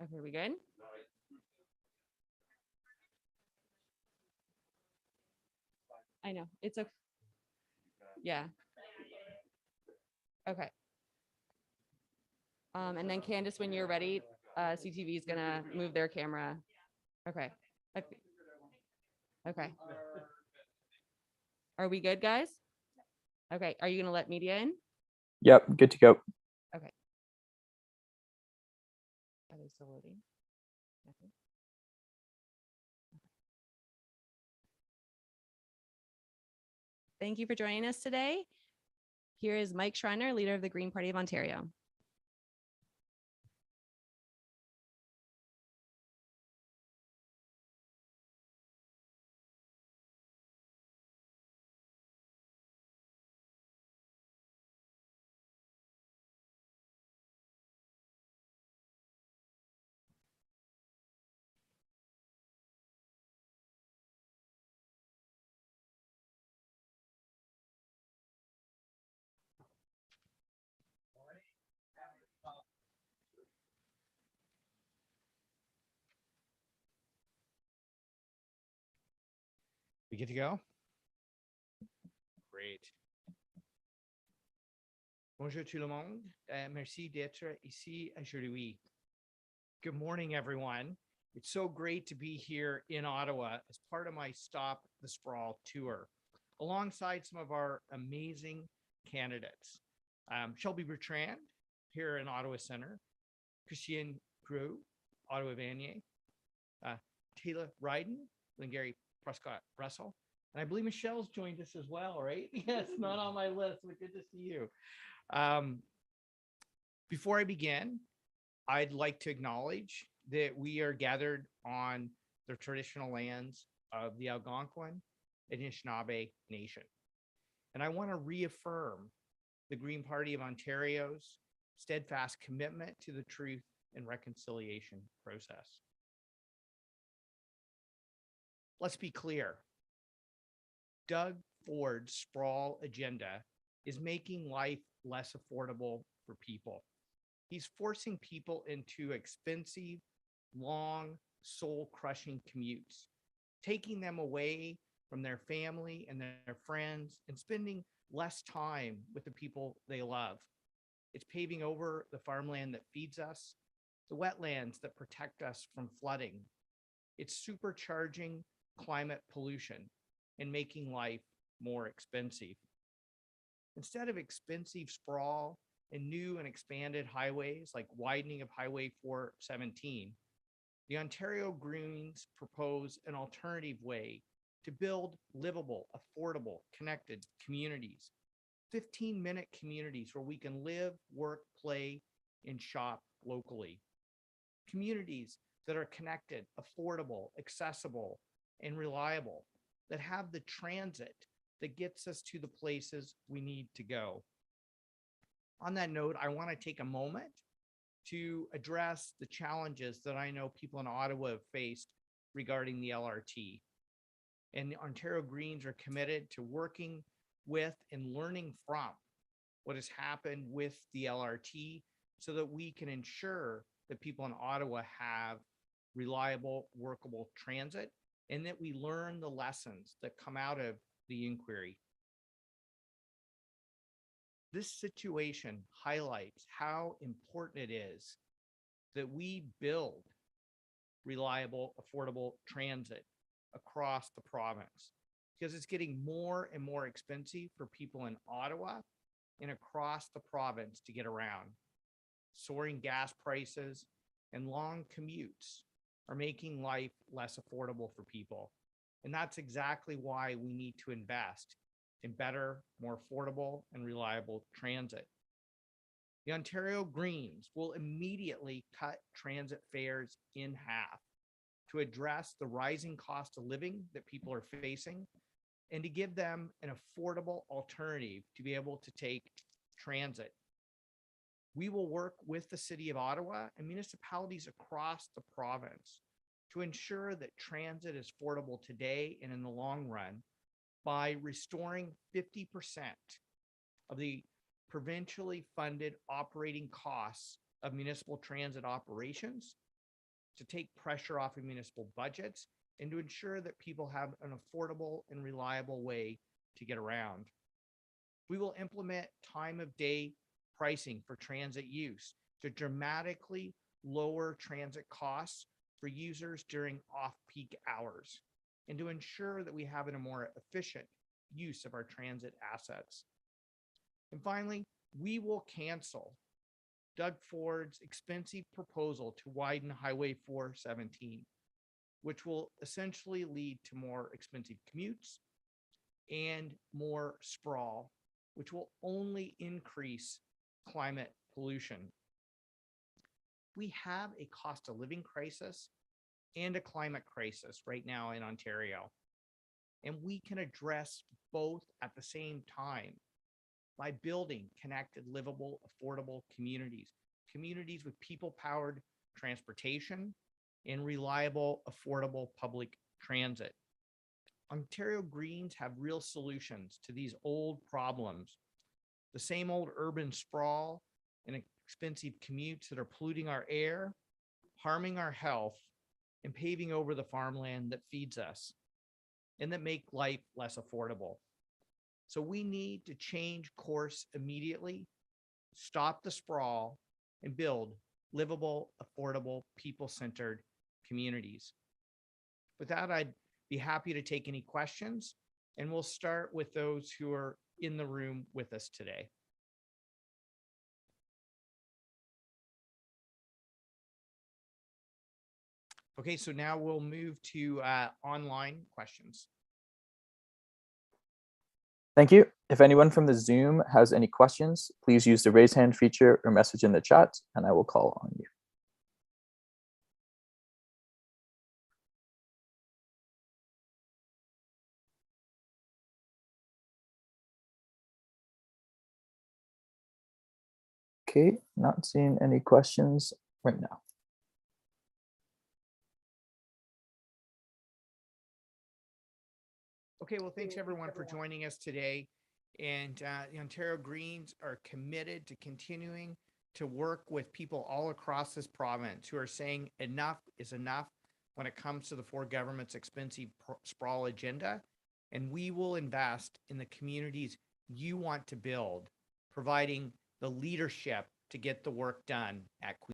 Okay, we good? I know. It's a yeah. Okay. And then Candace, when you're ready, CTV is gonna move their camera. Okay. Okay. Okay. Are we good, guys? Okay. Are you gonna let media in? Yep, good to go. Okay. Are they still loading? Nothing? Thank you for joining us today. Here is Mike Schreiner, leader of the Green Party of Ontario. We get to go? Great. Bonjour tout le monde. Merci d'être ici aujourd'hui. Good morning, everyone. It's so great to be here in Ottawa as part of my Stop the Sprawl tour, alongside some of our amazing candidates. Shelby Bertrand here in Ottawa Center, Christian Crew, Ottawa Vanier, Taylor Ryden, Glengarry Prescott Russell. And I believe Michelle's joined us as well, right? Yes, not on my list, but good to see you. Before I begin, I'd like to acknowledge that we are gathered on the traditional lands of the Algonquin and Anishinaabe Nation. And I want to reaffirm the Green Party of Ontario's steadfast commitment to the truth and reconciliation process. Let's be clear. Doug Ford's sprawl agenda is making life less affordable for people. He's forcing people into expensive, long, soul-crushing commutes, taking them away from their family and their friends and spending less time with the people they love. It's paving over the farmland that feeds us, the wetlands that protect us from flooding. It's supercharging climate pollution and making life more expensive. Instead of expensive sprawl and new and expanded highways like widening of Highway 417, the Ontario Greens propose an alternative way to build livable, affordable, connected communities, 15-minute communities where we can live, work, play, and shop locally. Communities that are connected, affordable, accessible, and reliable, that have the transit that gets us to the places we need to go. On that note, I want to take a moment to address the challenges that I know people in Ottawa have faced regarding the LRT. And the Ontario Greens are committed to working with and learning from what has happened with the LRT so that we can ensure that people in Ottawa have reliable, workable transit, and that we learn the lessons that come out of the inquiry. This situation highlights how important it is that we build reliable, affordable transit across the province, because it's getting more and more expensive for people in Ottawa and across the province to get around. Soaring gas prices and long commutes are making life less affordable for people. And that's exactly why we need to invest in better, more affordable, and reliable transit. The Ontario Greens will immediately cut transit fares in half to address the rising cost of living that people are facing and to give them an affordable alternative to be able to take transit. We will work with the City of Ottawa and municipalities across the province to ensure that transit is affordable today and in the long run by restoring 50% of the provincially funded operating costs of municipal transit operations to take pressure off of municipal budgets and to ensure that people have an affordable and reliable way to get around. We will implement time of day pricing for transit use to dramatically lower transit costs for users during off-peak hours and to ensure that we have a more efficient use of our transit assets. And finally, we will cancel Doug Ford's expensive proposal to widen Highway 417, which will essentially lead to more expensive commutes and more sprawl, which will only increase climate pollution. We have a cost of living crisis and a climate crisis right now in Ontario, and we can address both at the same time by building connected, livable, affordable communities, communities with people-powered transportation and reliable, affordable public transit. Ontario Greens have real solutions to these old problems. The same old urban sprawl and expensive commutes that are polluting our air, harming our health, and paving over the farmland that feeds us and that make life less affordable. So we need to change course immediately, stop the sprawl, and build livable, affordable, people-centered communities. With that, I'd be happy to take any questions, and we'll start with those who are in the room with us today. Okay, so now we'll move to online questions. Thank you. If anyone from the Zoom has any questions, please use the raise hand feature or message in the chat, and I will call on you. Okay, not seeing any questions right now. Okay, well, thanks everyone for joining us today. And the Ontario Greens are committed to continuing to work with people all across this province who are saying enough is enough when it comes to the Ford government's expensive sprawl agenda. And we will invest in the communities you want to build, providing the leadership to get the work done at Queen.